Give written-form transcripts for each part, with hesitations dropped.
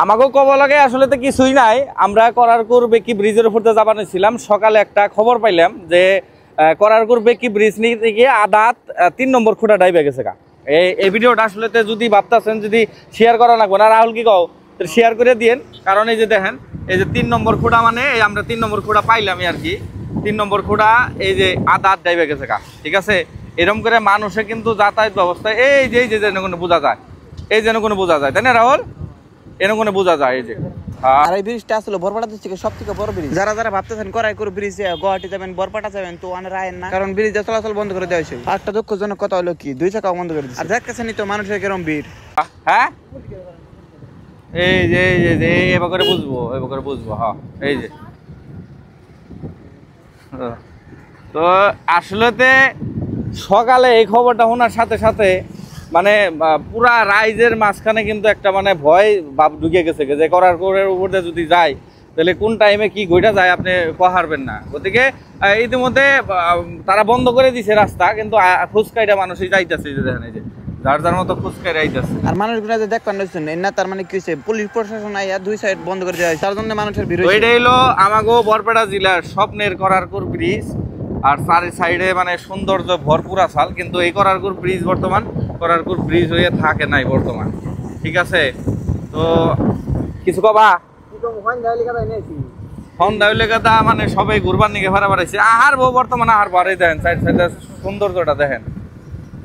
আমাকেও কব লাগে আসলে তো কিছুই নাই। আমরা করারকুর বেকি ব্রিজের উপর দিয়ে যাবার ছিলাম, সকালে একটা খবর পাইলাম যে করারকুর বেকি ব্রিজ নিতে গিয়ে আদাত 3 নম্বর খুঁটা ডাইবে গেছে গা। এই ভিডিওটা আসলে যদি ভাবতেছেন যদি শেয়ার করা লাগবে না, রাহুল কি কও শেয়ার করে দিয়েন। কারণ এই যে দেখেন এই যে 3 নম্বর খুঁটা, মানে এই আমরা 3 নম্বর খুঁটা পাইলামই আর কি। 3 নম্বর খুঁটা এই যে আদাত ডাইবে গেছে গা, ঠিক আছে। এরকম করে মানুষে কিন্তু যাতায়াত ব্যবস্থায় এই যে যেন কোনো বোঝা যায়, এই যেন কোনো বোঝা যায়, তাই না রাহুল? এরকম বোঝা যায়। এই যে আর এই ব্রিজটা আসলে বরপাটা থেকে সব থেকে বড় ব্রিজ। যারা যারা ভাবতেছেন করাইকুর ব্রিজ গুয়াহাটি যাবেন বরপাটা যাবেন তো অনেক আয়েন না, কারণ ব্রিজে চলাচল বন্ধ করে দেওয়া হয়েছে। একটা দুঃখজনক কথা হলো কি 2 চাকা বন্ধ করে দিচ্ছে। আর দেখতেছেন তো মানুষের কিরম ভিড়। হ্যাঁ এই যে এবার করে বুঝবো, এবার করে বুঝবো। হ্যাঁ এই যে তো আসলেতে সকালে এই খবরটা শোনার সাথে সাথে মানে পুরা রাইজের মাঝখানে কিন্তু একটা মানে ভয় ভাব ঢুকে গেছে যে করারকুরের উপর দিয়ে যদি যায় তাহলে কোন টাইমে কি ঘটা যায় আপনি পারবেন না। গতিকে ইতিমধ্যে তারা বন্ধ করে দিছে রাস্তা, কিন্তু ফুচকাইটা মানুষই যাইতেছে, যে দেখেন এই যে যার যার মতো ফুচকাইরা আইতেছে। আর মানুষগুলো যে দেখবেন না, তার মানে কি হচ্ছে পুলিশ প্রশাসন আইয়া 2 সাইড বন্ধ করে দেওয়া হয়েছে, তার জন্য মানুষের ভিড়। এটাই হলো আমাগো বরপেটা জেলার স্বপ্নের করারকুর ব্রিজ। আর চারি সাইডে মানে সৌন্দর্য ভরপুর আসাল, কিন্তু এই করারকুর ব্রিজ বর্তমান করারকুর ব্রিজ হয়ে থাকে নাই বর্তমান, ঠিক আছে। তো কিছু কবা সন্ধ্যা মানে সবাই ঘুরবার নিকে ভাড়া বাড়াইছে আহার বউ বর্তমানে আহার বাড়ে দেন সাইড সাইডে সৌন্দর্যটা দেখেন,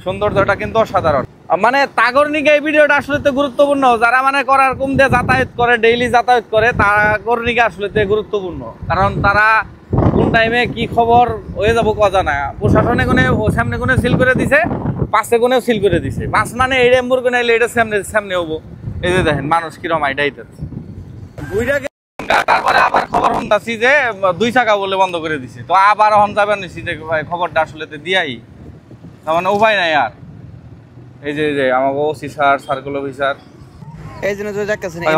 সৌন্দর্যটা কিন্তু অসাধারণ। মানে তাগর নিকে এই ভিডিওটা আসলে তো গুরুত্বপূর্ণ, যারা মানে করারকুম দিয়ে যাতায়াত করে ডেইলি যাতায়াত করে তাগর নিকে আসলে তো গুরুত্বপূর্ণ, কারণ তারা কোন টাইমে কি খবর হয়ে যাবো কথা না। প্রশাসনে কোনে সামনে কোনে সিল করে দিছে, পাশে কোনেও সিল করে দিছে। পাঁচ মানে এই এম্বুর কোনে এলে এটা সামনে সামনে হবো। এই যে দেখেন মানুষ কিরম আইটাইতেছে। তারপরে আবার খবর শুনতাছি যে 2 চাকা বলে বন্ধ করে দিছে। তো আবার হন যাবেন নিছি যে খবরটা আসলে দিয়াই, তার মানে উপায় নাই আর। এই যে আমাকে ওসি স্যার, সার্কেল অফিসার এই জন্য যে দেখতেছেন এই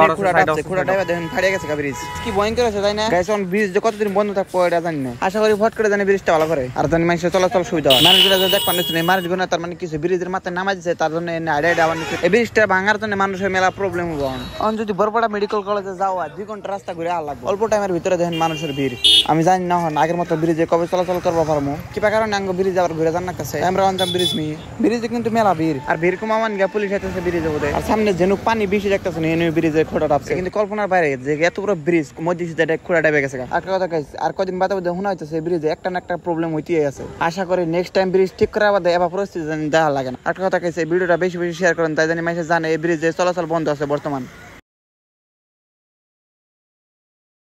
খুঁড়াটা দেখেন ফাড়িয়ে গেছে ব্রিজ। কি ভয়ঙ্কর আছে তাই না গাইস? অন ব্রিজ যে কতদিন বন্ধ থাকবো এটা জানি না, আশা করি ফট করে জানি ব্রিজটা ভালো করে আর জানি মানুষের চলাচল সুবিধা হয়। মানুষগুলো যে দেখবেন এই মানুষগুলো তার মানে কিছু ব্রিজের মাথায় নামাই দিচ্ছে, তার জন্য আইডিয়া আবার এই ব্রিজটা ভাঙার জন্য মানুষের মেলা প্রবলেম হবে। অন যদি বরপেটা মেডিকেল কলেজে যাওয়া 2 ঘন্টা রাস্তা ঘুরে আর লাগবে, অল্প টাইমের ভিতরে দেখেন মানুষের ভিড়। আমি জানি না হন আগের মতো ব্রিজে কবে চলাচল করবো পারবো কিবা কারণে আঙ্গ ব্রিজ আবার ঘুরে যান না কাছে আমরা অঞ্চল ব্রিজ নিয়ে ব্রিজে কিন্তু মেলা ভিড়। আর ভিড় কমামান গিয়ে পুলিশ হাইতেছে ব্রিজে বোধ, আর সামনে যেন পানি বেশি দেখতেছেন ব্রিজের খোঁড়াটা আছে, কিন্তু কল্পনার বাইরে যে এত বড় ব্রিজ মধ্যে খোঁড়া ডাইবে গেছে। আর কথা আর কদিন বাদে বাদে শোনা হইতেছে ব্রিজে একটা না একটা প্রবলেম হইতেই আছে। আশা করি নেক্সট টাইম ব্রিজ ঠিক করা বাদে এবার পরিস্থিতি দেখা লাগে না। আর কথা ভিডিওটা বেশি বেশি শেয়ার করেন, তাই জানি মানুষ জানে এই ব্রিজে চলাচল বন্ধ আছে বর্তমান।